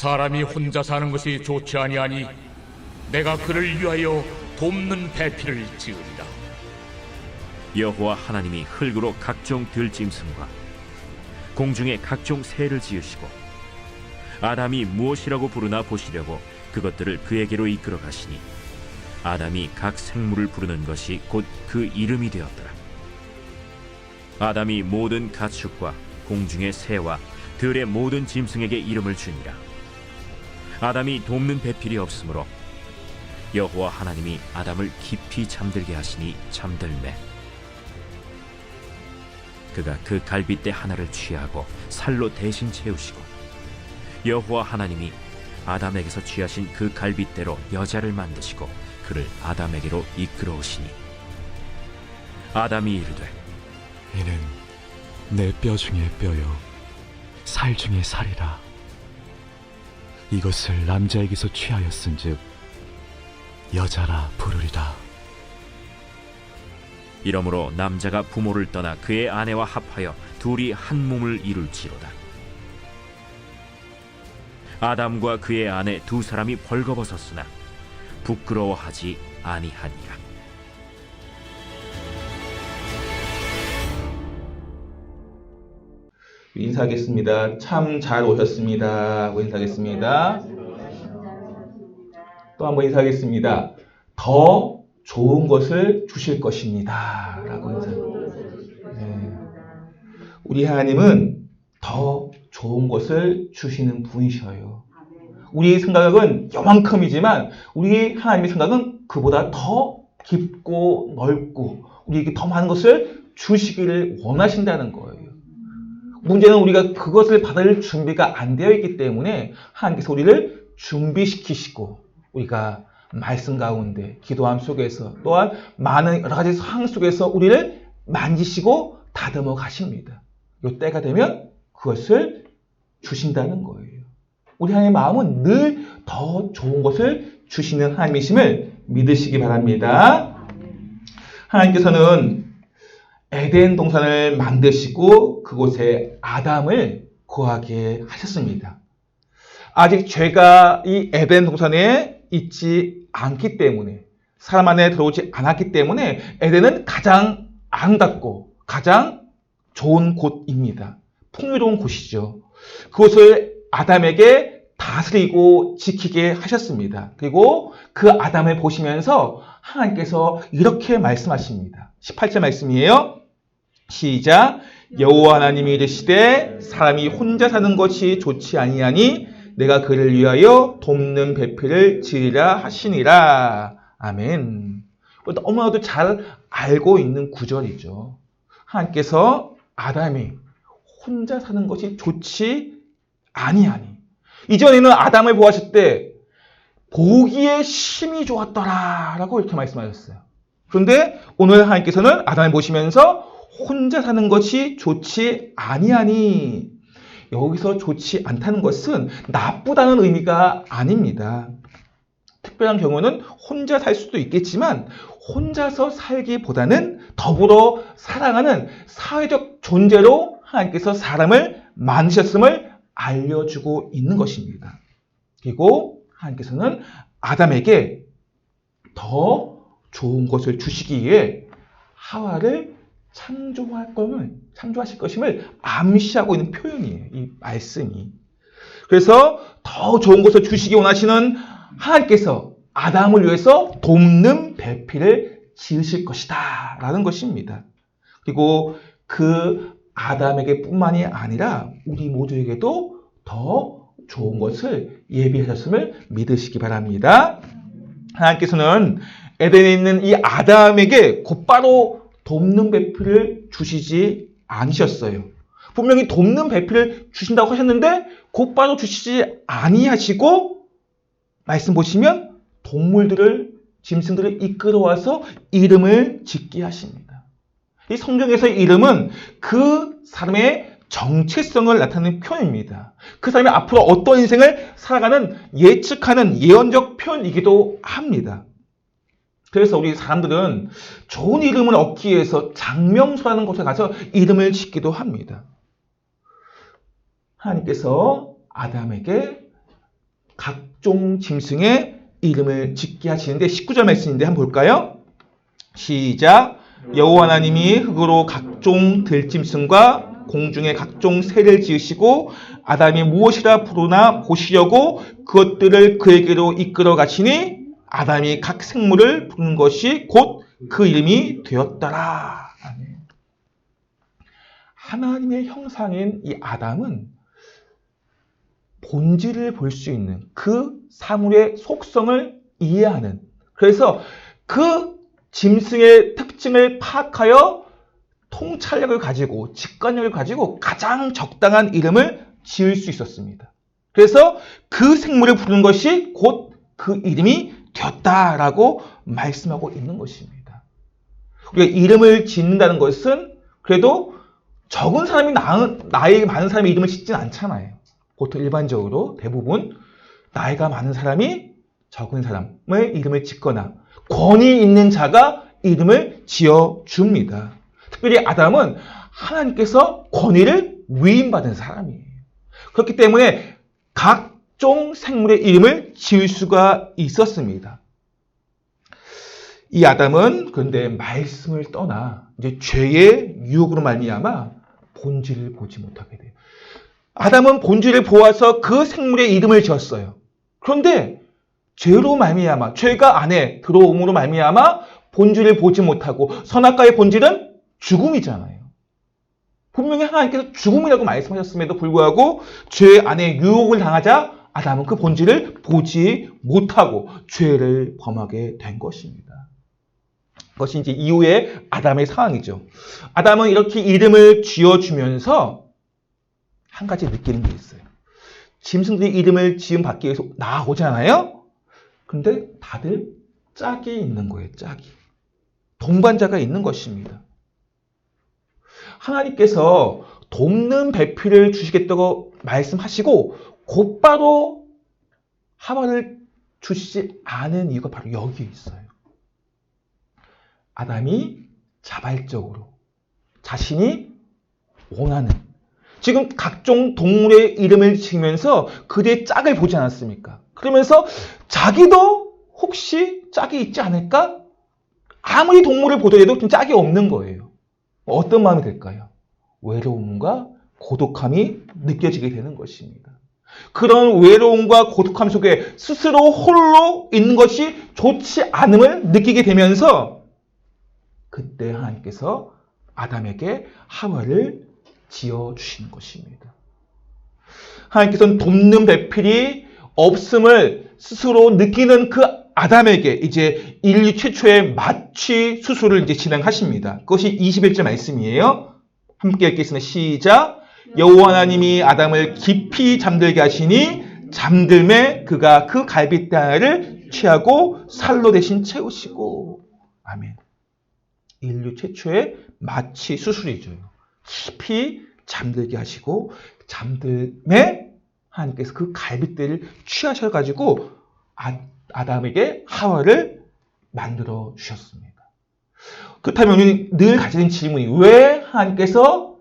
사람이 혼자 사는 것이 좋지 아니하니 내가 그를 위하여 돕는 배필을 지으리라. 여호와 하나님이 흙으로 각종 들짐승과 공중에 각종 새를 지으시고 아담이 무엇이라고 부르나 보시려고 그것들을 그에게로 이끌어 가시니 아담이 각 생물을 부르는 것이 곧 그 이름이 되었더라. 아담이 모든 가축과 공중의 새와 들의 모든 짐승에게 이름을 주니라. 아담이 돕는 배필이 없으므로 여호와 하나님이 아담을 깊이 잠들게 하시니 잠들매 그가 그 갈빗대 하나를 취하고 살로 대신 채우시고 여호와 하나님이 아담에게서 취하신 그 갈빗대로 여자를 만드시고 그를 아담에게로 이끌어 오시니 아담이 이르되 이는 내 뼈 중에 뼈요 살 중에 살이라. 이것을 남자에게서 취하였은즉 여자라 부르리라. 이러므로 남자가 부모를 떠나 그의 아내와 합하여 둘이 한 몸을 이룰지로다. 아담과 그의 아내 두 사람이 벌거벗었으나 부끄러워하지 아니하니라. 인사하겠습니다. 참 잘 오셨습니다 하고 인사하겠습니다. 또 한번 인사하겠습니다. 더 좋은 것을 주실 것입니다 라고 인사합니다. 네. 우리 하나님은 더 좋은 것을 주시는 분이셔요. 우리 생각은 요만큼이지만 우리 하나님의 생각은 그보다 더 깊고 넓고 우리에게 더 많은 것을 주시기를 원하신다는 거예요. 문제는 우리가 그것을 받을 준비가 안 되어 있기 때문에 하나님께서 우리를 준비시키시고 우리가 말씀 가운데 기도함 속에서 또한 많은 여러 가지 상황 속에서 우리를 만지시고 다듬어 가십니다. 이 때가 되면 그것을 주신다는 거예요. 우리 하나님의 마음은 늘 더 좋은 것을 주시는 하나님이심을 믿으시기 바랍니다. 하나님께서는 에덴 동산을 만드시고 그곳에 아담을 거하게 하셨습니다. 아직 죄가 이 에덴 동산에 있지 않기 때문에 사람 안에 들어오지 않았기 때문에 에덴은 가장 아름답고 가장 좋은 곳입니다. 풍요로운 곳이죠. 그곳을 아담에게 다스리고 지키게 하셨습니다. 그리고 그 아담을 보시면서 하나님께서 이렇게 말씀하십니다. 18절 말씀이에요. 시작. 여호와 하나님이 이르시되 사람이 혼자 사는 것이 좋지 아니하니 내가 그를 위하여 돕는 배필을 지으라 하시니라. 아멘. 너무나도 잘 알고 있는 구절이죠. 하나님께서 아담이 혼자 사는 것이 좋지 아니하니 이전에는 아담을 보았을 때 보기에 심히 좋았더라 라고 이렇게 말씀하셨어요. 그런데 오늘 하나님께서는 아담을 보시면서 혼자 사는 것이 좋지 아니하니 여기서 좋지 않다는 것은 나쁘다는 의미가 아닙니다. 특별한 경우는 혼자 살 수도 있겠지만 혼자서 살기보다는 더불어 사랑하는 사회적 존재로 하나님께서 사람을 만드셨음을 알려주고 있는 것입니다. 그리고 하나님께서는 아담에게 더 좋은 것을 주시기 위해 하와를 창조하실 것임을 암시하고 있는 표현이에요. 이 말씀이. 그래서 더 좋은 것을 주시기 원하시는 하나님께서 아담을 위해서 돕는 배필을 지으실 것이다 라는 것입니다. 그리고 그 아담에게 뿐만이 아니라 우리 모두에게도 더 좋은 것을 예비하셨음을 믿으시기 바랍니다. 하나님께서는 에덴에 있는 이 아담에게 곧바로 돕는 배필을 주시지 않으셨어요. 분명히 돕는 배필을 주신다고 하셨는데 곧바로 주시지 아니하시고 말씀 보시면 동물들을 짐승들을 이끌어와서 이름을 짓게 하십니다. 이 성경에서의 이름은 그 사람의 정체성을 나타내는 표현입니다. 그 사람이 앞으로 어떤 인생을 살아가는 예측하는 예언적 표현이기도 합니다. 그래서 우리 사람들은 좋은 이름을 얻기 위해서 장명소라는 곳에 가서 이름을 짓기도 합니다. 하나님께서 아담에게 각종 짐승의 이름을 짓게 하시는데 19절 말씀인데 한번 볼까요? 시작. 여호와 하나님이 흙으로 각종 들짐승과 공중의 각종 새를 지으시고 아담이 무엇이라 부르나 보시려고 그것들을 그에게로 이끌어 가시니 아담이 각 생물을 부르는 것이 곧 그 이름이 되었더라. 아멘. 하나님의 형상인 이 아담은 본질을 볼 수 있는 그 사물의 속성을 이해하는, 그래서 그 짐승의 특징을 파악하여 통찰력을 가지고 직관력을 가지고 가장 적당한 이름을 지을 수 있었습니다. 그래서 그 생물을 부르는 것이 곧 그 이름이 되었다라고 말씀하고 있는 것입니다. 우리가 이름을 짓는다는 것은 그래도 적은 사람이 나이 많은 사람이 이름을 짓진 않잖아요. 보통 일반적으로 대부분 나이가 많은 사람이 적은 사람의 이름을 짓거나 권위 있는 자가 이름을 지어줍니다. 특별히 아담은 하나님께서 권위를 위임받은 사람이에요. 그렇기 때문에 각종 생물의 이름을 지을 수가 있었습니다. 이 아담은 그런데 말씀을 떠나 이제 죄의 유혹으로 말미암아 본질을 보지 못하게 돼요. 아담은 본질을 보아서 그 생물의 이름을 지었어요. 그런데 죄로 말미암아, 죄가 안에 들어옴으로 말미암아 본질을 보지 못하고, 선악과의 본질은 죽음이잖아요. 분명히 하나님께서 죽음이라고 말씀하셨음에도 불구하고 죄 안에 유혹을 당하자 아담은 그 본질을 보지 못하고 죄를 범하게 된 것입니다. 그것이 이제 이후의 아담의 상황이죠. 아담은 이렇게 이름을 지어주면서 한 가지 느끼는 게 있어요. 짐승들이 이름을 지음 받기 위해서 나오잖아요. 근데 다들 짝이 있는 거예요. 짝이. 동반자가 있는 것입니다. 하나님께서 돕는 배필을 주시겠다고 말씀하시고 곧바로 하와를 주시지 않은 이유가 바로 여기에 있어요. 아담이 자발적으로 자신이 원하는, 지금 각종 동물의 이름을 지으면서 그들의 짝을 보지 않았습니까? 그러면서 자기도 혹시 짝이 있지 않을까? 아무리 동물을 보더라도 좀 짝이 없는 거예요. 어떤 마음이 들까요? 외로움과 고독함이 느껴지게 되는 것입니다. 그런 외로움과 고독함 속에 스스로 홀로 있는 것이 좋지 않음을 느끼게 되면서 그때 하나님께서 아담에게 하와를 지어주시는 것입니다. 하나님께서는 돕는 배필이 없음을 스스로 느끼는 그 아담에게 이제 인류 최초의 마취 수술을 이제 진행하십니다. 그것이 21절 말씀이에요. 함께 읽겠습니다. 시작. 여호와 하나님이 아담을 깊이 잠들게 하시니 잠들매 그가 그 갈빗대 하나를 취하고 살로 대신 채우시고. 아멘. 인류 최초의 마취 수술이죠. 깊이 잠들게 하시고 잠들매 하나님께서 그 갈빗대를 취하셔가지고 아담에게 하와를 만들어 주셨습니다. 그렇다면 우리는 늘 가지는 질문이 왜 하나님께서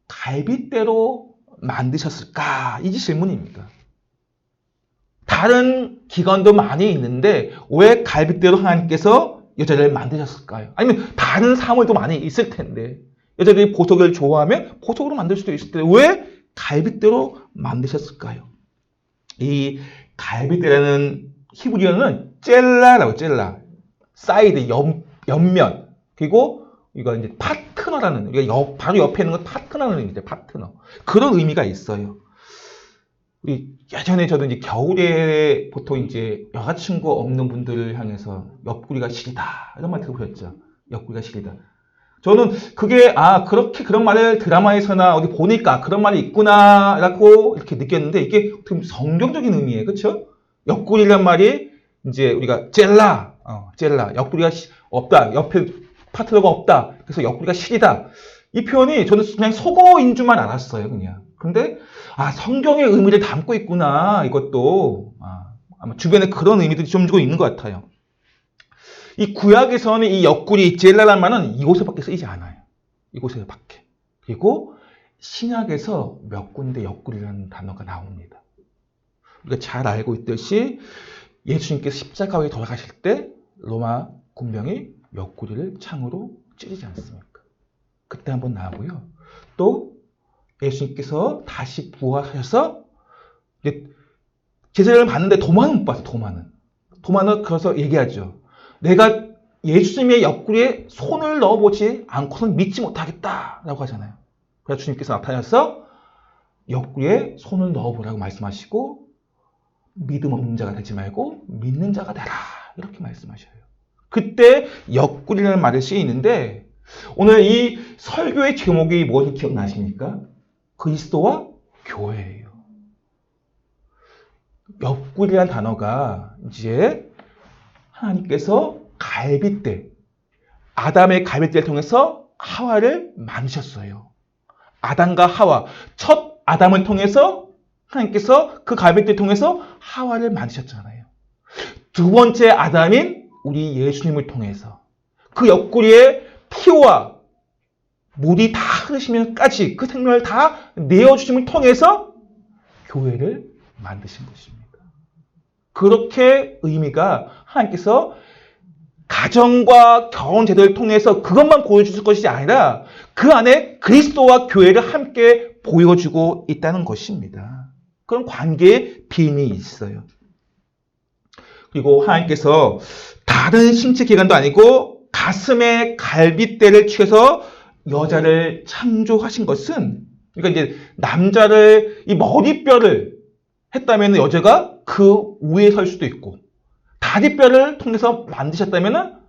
갈빗대로 만드셨을까? 이 질문입니다. 다른 기관도 많이 있는데 왜 갈빗대로 하나님께서 여자를 만드셨을까요? 아니면 다른 사물도 많이 있을 텐데 여자들이 보석을 좋아하면 보석으로 만들 수도 있을 텐데 왜 갈빗대로 만드셨을까요? 이 갈빗대라는 히브리어는 젤라라고, 젤라. 사이드, 옆면. 그리고 이거 이제 파트너라는, 우리가 바로 옆에 있는 건 파트너라는 의미죠. 파트너. 그런 의미가 있어요. 예전에 저도 이제 겨울에 보통 이제 여자친구 없는 분들을 향해서 옆구리가 시리다. 이런 말 들어보셨죠? 옆구리가 시리다. 저는 그게, 그렇게 그런 말을 드라마에서나 어디 보니까 그런 말이 있구나, 라고 이렇게 느꼈는데 이게 좀 성경적인 의미예요. 그쵸? 옆구리란 말이 이제 우리가 젤라, 옆구리가 없다. 옆에 파트너가 없다. 그래서 옆구리가 시리다. 이 표현이 저는 그냥 속어인 줄만 알았어요. 그냥. 근데 성경의 의미를 담고 있구나. 이것도 아마 주변에 그런 의미들이 좀 주고 있는 것 같아요. 이 구약에서는 이 옆구리, 젤라란 말은 이곳에밖에 쓰이지 않아요. 이곳에밖에. 그리고 신약에서 몇 군데 옆구리라는 단어가 나옵니다. 우리가 잘 알고 있듯이 예수님께서 십자가에 돌아가실 때 로마 군병이 옆구리를 창으로 찌르지 않습니까? 그때 한번 나오고요. 또 예수님께서 다시 부활하셔서 제사를 받는데 도마는 못 봤어요. 도마는 그래서 얘기하죠. 내가 예수님의 옆구리에 손을 넣어보지 않고는 믿지 못하겠다라고 하잖아요. 그래서 주님께서 나타나서 옆구리에 손을 넣어보라고 말씀하시고 믿음 없는 자가 되지 말고 믿는 자가 되라 이렇게 말씀하셔요. 그때 옆구리라는 말을 쓰이는데 오늘 이 설교의 제목이 무엇이 기억나십니까? 그리스도와 교회예요. 옆구리라는 단어가 이제 하나님께서 갈빗대, 아담의 갈빗대를 통해서 하와를 만드셨어요. 아담과 하와, 첫 아담을 통해서 하나님께서 그 갈빗대를 통해서 하와를 만드셨잖아요. 두 번째 아담인 우리 예수님을 통해서 그 옆구리에 피와 물이 다 흐르시면까지 그 생명을 다 내어주심을 통해서 교회를 만드신 것입니다. 그렇게 의미가 하나님께서 가정과 결혼 제도를 통해서 그것만 보여주실 것이 아니라 그 안에 그리스도와 교회를 함께 보여주고 있다는 것입니다. 그런 관계의 비밀이 있어요. 그리고 하나님께서 다른 신체 기관도 아니고 가슴에 갈빗대를 취해서 여자를 창조하신 것은 그러니까 이제 남자를 이 머리뼈를 했다면 여자가 그 위에 설 수도 있고 다리뼈를 통해서 만드셨다면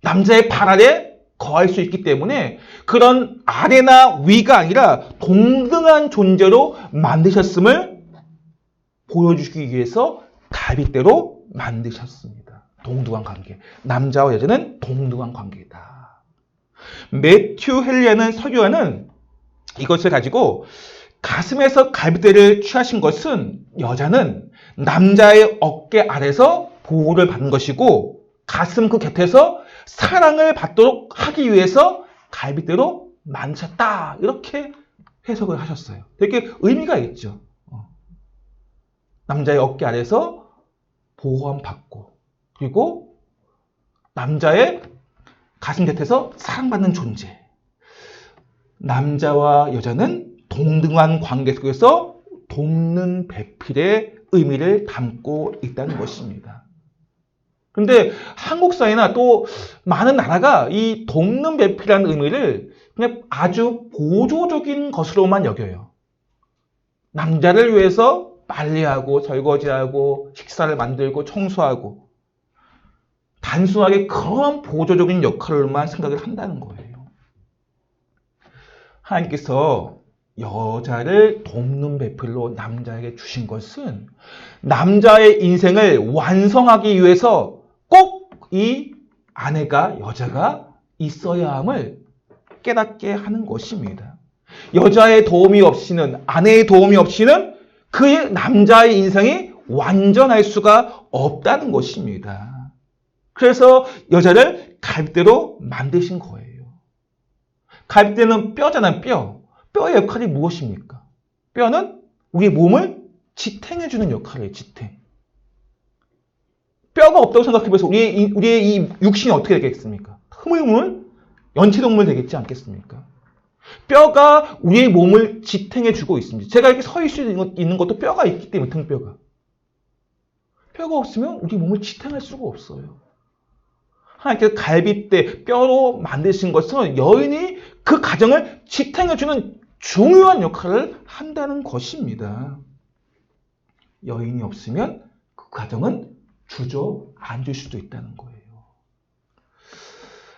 남자의 발 아래 거할 수 있기 때문에 그런 아래나 위가 아니라 동등한 존재로 만드셨음을 보여주기 위해서 갈빗대로 만드셨습니다. 동등한 관계. 남자와 여자는 동등한 관계다. 매튜 헨리라는 설교가는 이것을 가지고 가슴에서 갈빗대를 취하신 것은 여자는 남자의 어깨 아래서 보호를 받는 것이고 가슴 그 곁에서 사랑을 받도록 하기 위해서 갈빗대로 만드셨다. 이렇게 해석을 하셨어요. 되게 의미가 있죠. 남자의 어깨 아래서 보호함 받고 그리고 남자의 가슴 곁에서 사랑받는 존재. 남자와 여자는 동등한 관계 속에서 돕는 배필의 의미를 담고 있다는 것입니다. 그런데 한국 사회나 또 많은 나라가 이 돕는 배필이라는 의미를 그냥 아주 보조적인 것으로만 여겨요. 남자를 위해서 빨래하고 설거지하고 식사를 만들고 청소하고 단순하게 그런 보조적인 역할로만 생각을 한다는 거예요. 하나님께서 여자를 돕는 배필로 남자에게 주신 것은 남자의 인생을 완성하기 위해서 꼭 이 아내가 여자가 있어야 함을 깨닫게 하는 것입니다. 여자의 도움이 없이는 아내의 도움이 없이는 그 남자의 인생이 완전할 수가 없다는 것입니다. 그래서 여자를 갈빗대로 만드신 거예요. 갈빗대는 뼈잖아요, 뼈. 뼈의 역할이 무엇입니까? 뼈는 우리의 몸을 지탱해주는 역할을 해요, 지탱. 뼈가 없다고 생각해보세요. 우리의 이 육신이 어떻게 되겠습니까? 흐물흐물 연체동물 되겠지 않겠습니까? 뼈가 우리의 몸을 지탱해주고 있습니다. 제가 이렇게 서 있는 것도 뼈가 있기 때문에 등뼈가. 뼈가 없으면 우리 몸을 지탱할 수가 없어요. 하나님께서 갈빗대, 뼈로 만드신 것은 여인이 그 가정을 지탱해주는 중요한 역할을 한다는 것입니다. 여인이 없으면 그 가정은 주저앉을 수도 있다는 거예요.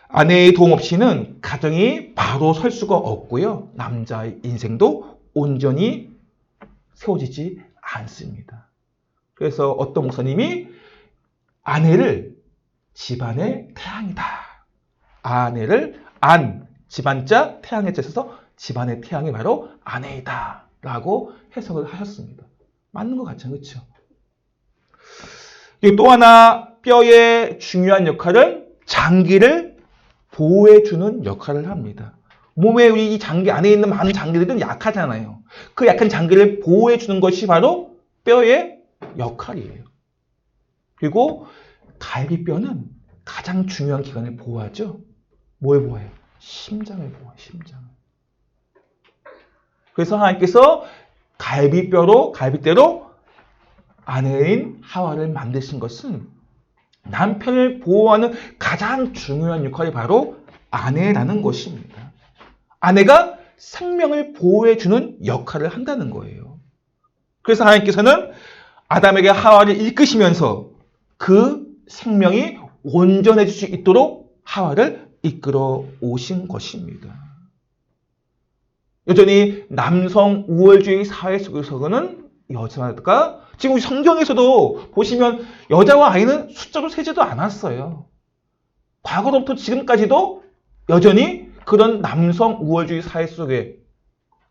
아내의 도움 없이는 가정이 바로 설 수가 없고요. 남자의 인생도 온전히 세워지지 않습니다. 그래서 어떤 목사님이 아내를 집안의 태양이다. 아내를 집안자 태양의 자에서 집안의 태양이 바로 아내이다. 라고 해석을 하셨습니다. 맞는 것 같죠? 그렇죠? 그리고 또 하나 뼈의 중요한 역할은 장기를 보호해주는 역할을 합니다. 몸에 우리 이 장기 안에 있는 많은 장기들은 약하잖아요. 그 약한 장기를 보호해주는 것이 바로 뼈의 역할이에요. 그리고 갈비뼈는 가장 중요한 기관을 보호하죠. 뭘 보호해요? 심장을 보호해요. 심장을. 그래서 하나님께서 갈비대로 아내인 하와를 만드신 것은 남편을 보호하는 가장 중요한 역할이 바로 아내라는 것입니다. 아내가 생명을 보호해주는 역할을 한다는 거예요. 그래서 하나님께서는 아담에게 하와를 이끄시면서 그 생명이 온전해질 수 있도록 하와를 이끌어 오신 것입니다. 여전히 남성 우월주의 사회 속에서는 여자가 지금 성경에서도 보시면 여자와 아이는 숫자로 세지도 않았어요. 과거로부터 지금까지도 여전히 그런 남성 우월주의 사회 속에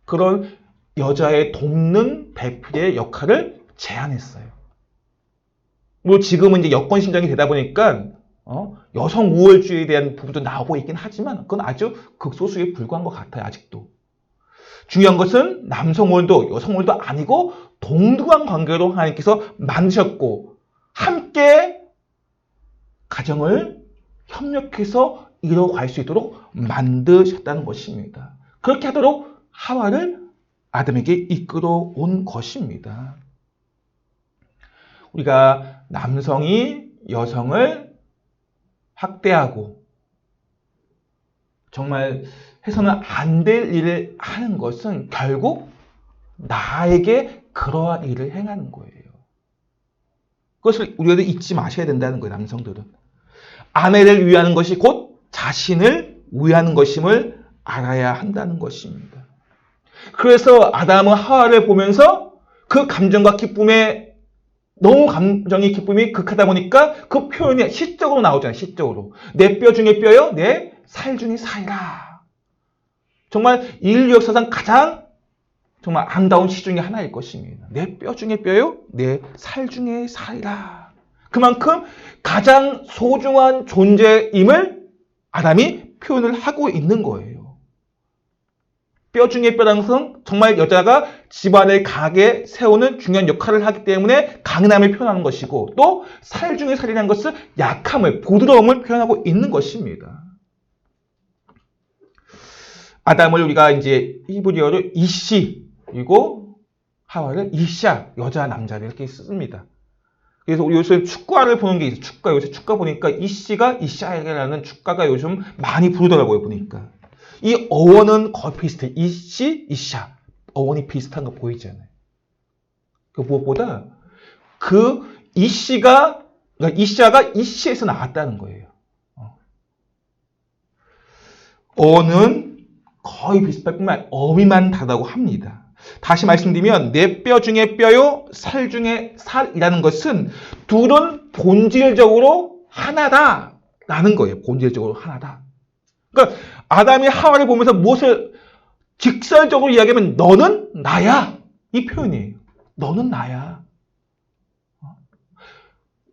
그런 여자의 돕는 배필의 역할을 제한했어요. 뭐 지금은 이제 여권 신장이 되다 보니까 여성 우월주의에 대한 부분도 나오고 있긴 하지만 그건 아주 극소수에 불과한 것 같아요. 아직도. 중요한 것은 남성 우월도 여성 우월도 아니고 동등한 관계로 하나님께서 만드셨고 함께 가정을 협력해서 이뤄갈 수 있도록 만드셨다는 것입니다. 그렇게 하도록 하와를 아담에게 이끌어 온 것입니다. 우리가 남성이 여성을 학대하고 정말 해서는 안 될 일을 하는 것은 결국 나에게 그러한 일을 행하는 거예요. 그것을 우리가 잊지 마셔야 된다는 거예요. 남성들은. 아내를 위하는 것이 곧 자신을 위하는 것임을 알아야 한다는 것입니다. 그래서 아담은 하와를 보면서 그 감정과 기쁨에 너무 감정의 기쁨이 극하다 보니까 그 표현이 시적으로 나오잖아요. 시적으로. 내 뼈 중에 뼈요. 내 살 중에 살이라. 정말 인류 역사상 가장 정말 아름다운 시 중에 하나일 것입니다. 내 뼈 중에 뼈요. 내 살 중에 살이라. 그만큼 가장 소중한 존재임을 아담이 표현을 하고 있는 거예요. 뼈 중에 뼈라는 것은 정말 여자가 집안을 강하게 세우는 중요한 역할을 하기 때문에 강인함을 표현하는 것이고 또 살 중에 살이라는 것은 약함을, 부드러움을 표현하고 있는 것입니다. 아담을 우리가 이제 히브리어로 이시 그리고 하와를 이샤, 여자, 남자를 이렇게 씁니다. 그래서 우리 요새 축가를 보는 게 있어요. 요새 축가 보니까 이씨가 이샤에게라는 축가가 요즘 많이 부르더라고요, 보니까. 이 어원은 거의 비슷해. 이씨, 이샤. 어원이 비슷한 거 보이잖아요. 그 무엇보다 그 이씨가, 그러니까 이샤가 이씨에서 나왔다는 거예요. 어원은 거의 비슷할 뿐만 아니라 어휘만 다르다고 합니다. 다시 말씀드리면 내 뼈 중에 뼈요 살 중에 살이라는 것은 둘은 본질적으로 하나다라는 거예요. 본질적으로 하나다. 그러니까 아담이 하와를 보면서 무엇을 직설적으로 이야기하면 너는 나야. 이 표현이에요. 너는 나야.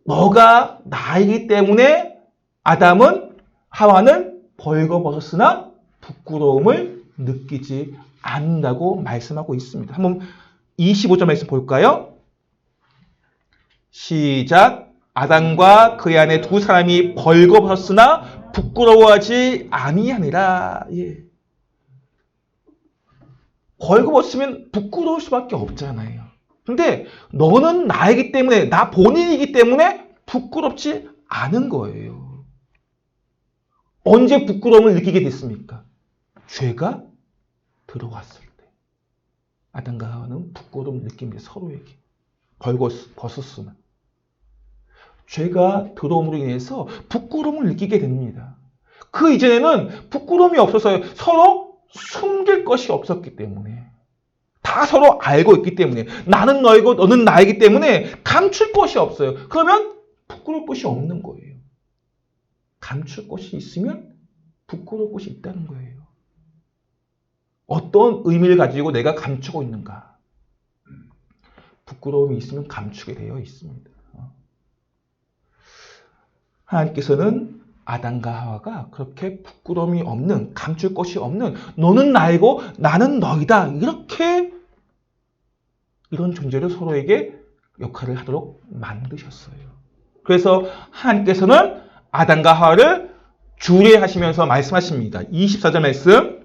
너가 나이기 때문에 아담은 하와는 벌거벗었으나 부끄러움을 느끼지 않는다고 말씀하고 있습니다. 한번 25절 말씀 볼까요? 시작. 아담과 그의 아내 두 사람이 벌거벗었으나 부끄러워하지 아니하니라. 예. 벌거벗으면 부끄러울 수밖에 없잖아요. 근데 너는 나이기 때문에, 나 본인이기 때문에 부끄럽지 않은 거예요. 언제 부끄러움을 느끼게 됐습니까? 죄가 들어왔을 때. 아담과 하와는 부끄러움을 느낍니다. 서로에게. 벌거벗었으나. 죄가 들어옴으로 인해서 부끄러움을 느끼게 됩니다. 그 이전에는 부끄러움이 없어서 서로 숨길 것이 없었기 때문에. 다 서로 알고 있기 때문에. 나는 너이고 너는 나이기 때문에 감출 것이 없어요. 그러면 부끄러울 것이 없는 거예요. 감출 것이 있으면 부끄러울 것이 있다는 거예요. 어떤 의미를 가지고 내가 감추고 있는가? 부끄러움이 있으면 감추게 되어 있습니다. 하나님께서는 아담과 하와가 그렇게 부끄러움이 없는, 감출 것이 없는, 너는 나이고 나는 너이다. 이렇게 이런 존재를 서로에게 역할을 하도록 만드셨어요. 그래서 하나님께서는 아담과 하와를 주례하시면서 말씀하십니다. 24절 말씀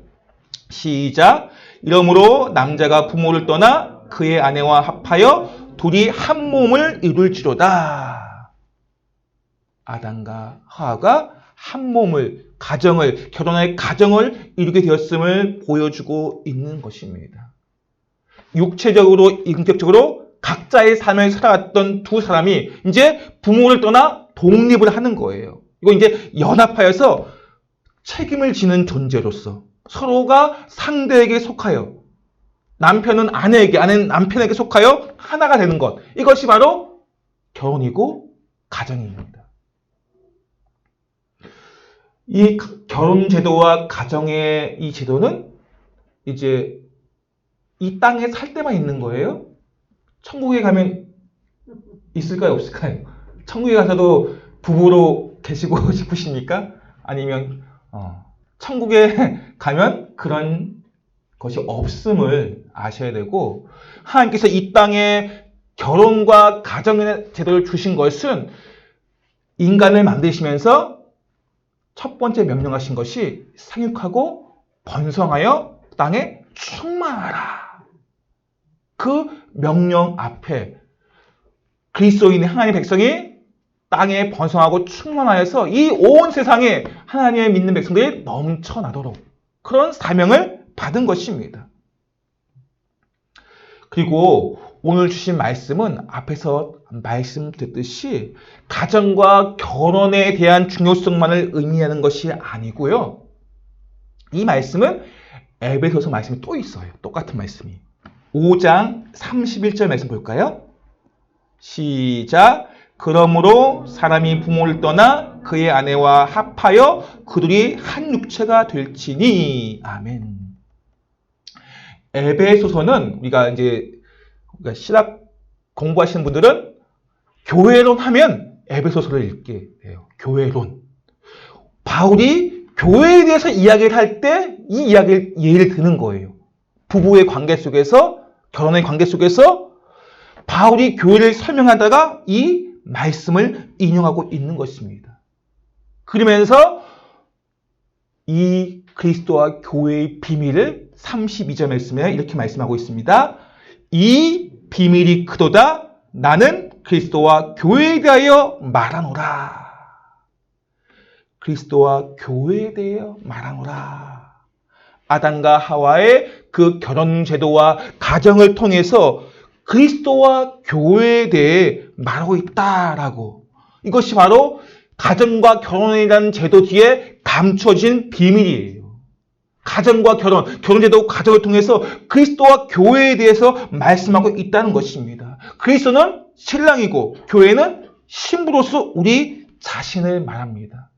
시작. 이러므로 남자가 부모를 떠나 그의 아내와 합하여 둘이 한 몸을 이룰지로다. 아담과 하와가 한 몸을, 가정을, 결혼의 가정을 이루게 되었음을 보여주고 있는 것입니다. 육체적으로, 인격적으로 각자의 삶을 살아왔던 두 사람이 이제 부모를 떠나 독립을 하는 거예요. 이거 이제 연합하여서 책임을 지는 존재로서 서로가 상대에게 속하여, 남편은 아내에게, 아내는 남편에게 속하여 하나가 되는 것. 이것이 바로 결혼이고 가정입니다. 이 결혼 제도와 가정의 이 제도는 이제 이 땅에 살 때만 있는 거예요? 천국에 가면 있을까요? 없을까요? 천국에 가서도 부부로 계시고 싶으십니까? 아니면 천국에 가면 그런 것이 없음을 아셔야 되고, 하나님께서 이 땅에 결혼과 가정의 제도를 주신 것은 인간을 만드시면서 첫 번째 명령하신 것이 생육하고 번성하여 땅에 충만하라. 그 명령 앞에 그리스도인의 하나님의 백성이 땅에 번성하고 충만하여서 이 온 세상에 하나님의 믿는 백성들이 넘쳐나도록 그런 사명을 받은 것입니다. 그리고 오늘 주신 말씀은 앞에서 말씀드렸듯이 가정과 결혼에 대한 중요성만을 의미하는 것이 아니고요. 이 말씀은 에베소서 말씀이 또 있어요. 똑같은 말씀이. 5장 31절 말씀 볼까요? 시작. 그러므로 사람이 부모를 떠나 그의 아내와 합하여 그들이 한 육체가 될지니. 아멘. 에베소서는 우리가 신학 공부하시는 분들은 교회론 하면 에베소서를 읽게 돼요. 교회론. 바울이 교회에 대해서 이야기를 할 때 이 이야기를 예를 드는 거예요. 부부의 관계 속에서, 결혼의 관계 속에서 바울이 교회를 설명하다가 이 말씀을 인용하고 있는 것입니다. 그러면서 이 그리스도와 교회의 비밀을 32절 말씀에 이렇게 말씀하고 있습니다. 이 비밀이 크도다. 나는 그리스도와 교회에 대하여 말하노라. 그리스도와 교회에 대하여 말하노라. 아담과 하와의 그 결혼 제도와 가정을 통해서 그리스도와 교회에 대해 말하고 있다라고. 이것이 바로 가정과 결혼이라는 제도 뒤에 감춰진 비밀이에요. 가정과 결혼 제도 가정을 통해서 그리스도와 교회에 대해서 말씀하고 있다는 것입니다. 그리스도는 신랑이고 교회는 신부로서 우리 자신을 말합니다.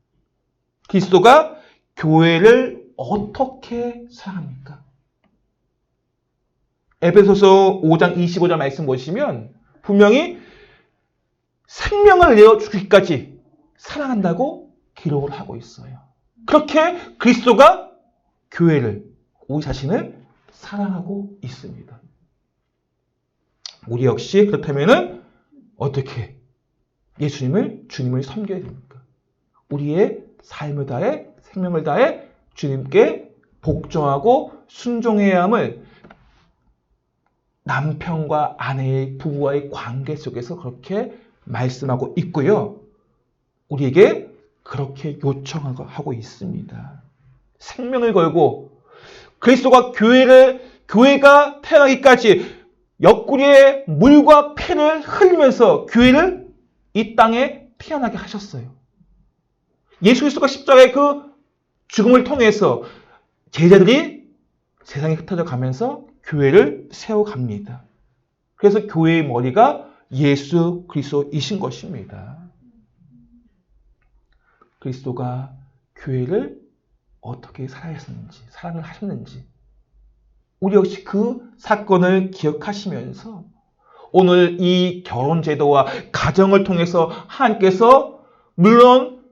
그리스도가 교회를 어떻게 사랑합니까? 에베소서 5장 25절 말씀 보시면 분명히 생명을 내어주기까지 사랑한다고 기록을 하고 있어요. 그렇게 그리스도가 교회를, 우리 자신을 사랑하고 있습니다. 우리 역시 그렇다면 어떻게 주님을 섬겨야 됩니까? 우리의 삶을 다해, 생명을 다해 주님께 복종하고 순종해야 함을 남편과 아내의 부부와의 관계 속에서 그렇게 말씀하고 있고요. 우리에게 그렇게 요청하고 있습니다. 생명을 걸고 그리스도가 교회가 태어나기까지 옆구리에 물과 피를 흘리면서 교회를 이 땅에 태어나게 하셨어요. 예수 그리스도가 십자가의 그 죽음을 통해서 제자들이 세상에 흩어져 가면서 교회를 세워갑니다. 그래서 교회의 머리가 예수 그리스도이신 것입니다. 그리스도가 교회를 어떻게 사랑을 하셨는지 우리 역시 그 사건을 기억하시면서 오늘 이 결혼제도와 가정을 통해서 하나님께서 물론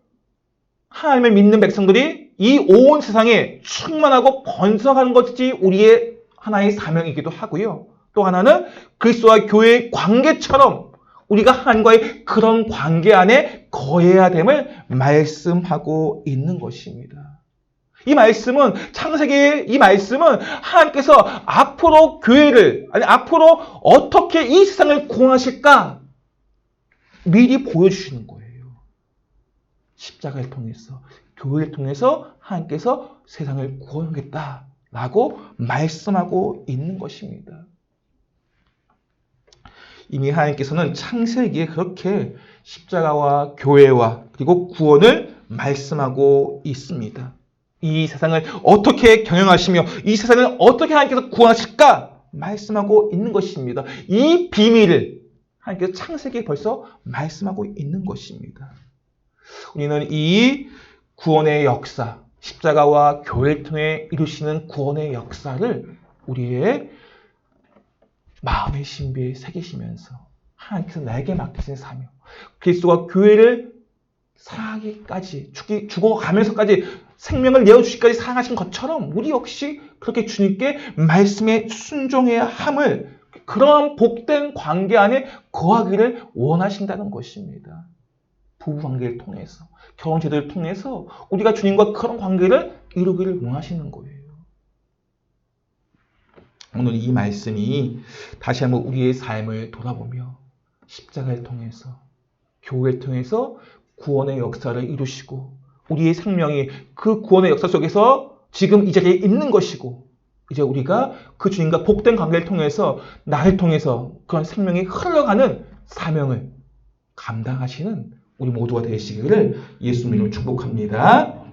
하나님을 믿는 백성들이 이 온 세상에 충만하고 번성하는 것이 우리의 하나의 사명이기도 하고요. 또 하나는 그리스도와 교회의 관계처럼 우리가 하나님과의 그런 관계 안에 거해야 됨을 말씀하고 있는 것입니다. 이 말씀은 창세기의 이 말씀은 하나님께서 앞으로 교회를 앞으로 어떻게 이 세상을 구원하실까 미리 보여주시는 거예요. 십자가를 통해서 교회를 통해서 하나님께서 세상을 구원하겠다라고 말씀하고 있는 것입니다. 이미 하나님께서는 창세기에 그렇게 십자가와 교회와 그리고 구원을 말씀하고 있습니다. 이 세상을 어떻게 경영하시며 이 세상을 어떻게 하나님께서 구원하실까 말씀하고 있는 것입니다. 이 비밀을 하나님께서 창세기에 벌써 말씀하고 있는 것입니다. 우리는 이 구원의 역사, 십자가와 교회를 통해 이루시는 구원의 역사를 우리의 마음의 신비에 새기시면서 하나님께서 나에게 맡기신 사명, 그리스도가 교회를 사랑하기까지 죽어가면서까지 생명을 내어주시기까지 사랑하신 것처럼 우리 역시 그렇게 주님께 말씀에 순종해야 함을 그런 복된 관계 안에 거하기를 원하신다는 것입니다. 부부관계를 통해서 결혼제도를 통해서 우리가 주님과 그런 관계를 이루기를 원하시는 거예요. 오늘 이 말씀이 다시 한번 우리의 삶을 돌아보며 십자가를 통해서 교회를 통해서 구원의 역사를 이루시고 우리의 생명이 그 구원의 역사 속에서 지금 이 자리에 있는 것이고 이제 우리가 그 주님과 복된 관계를 통해서 나를 통해서 그런 생명이 흘러가는 사명을 감당하시는 우리 모두가 되시기를 예수님으로 축복합니다.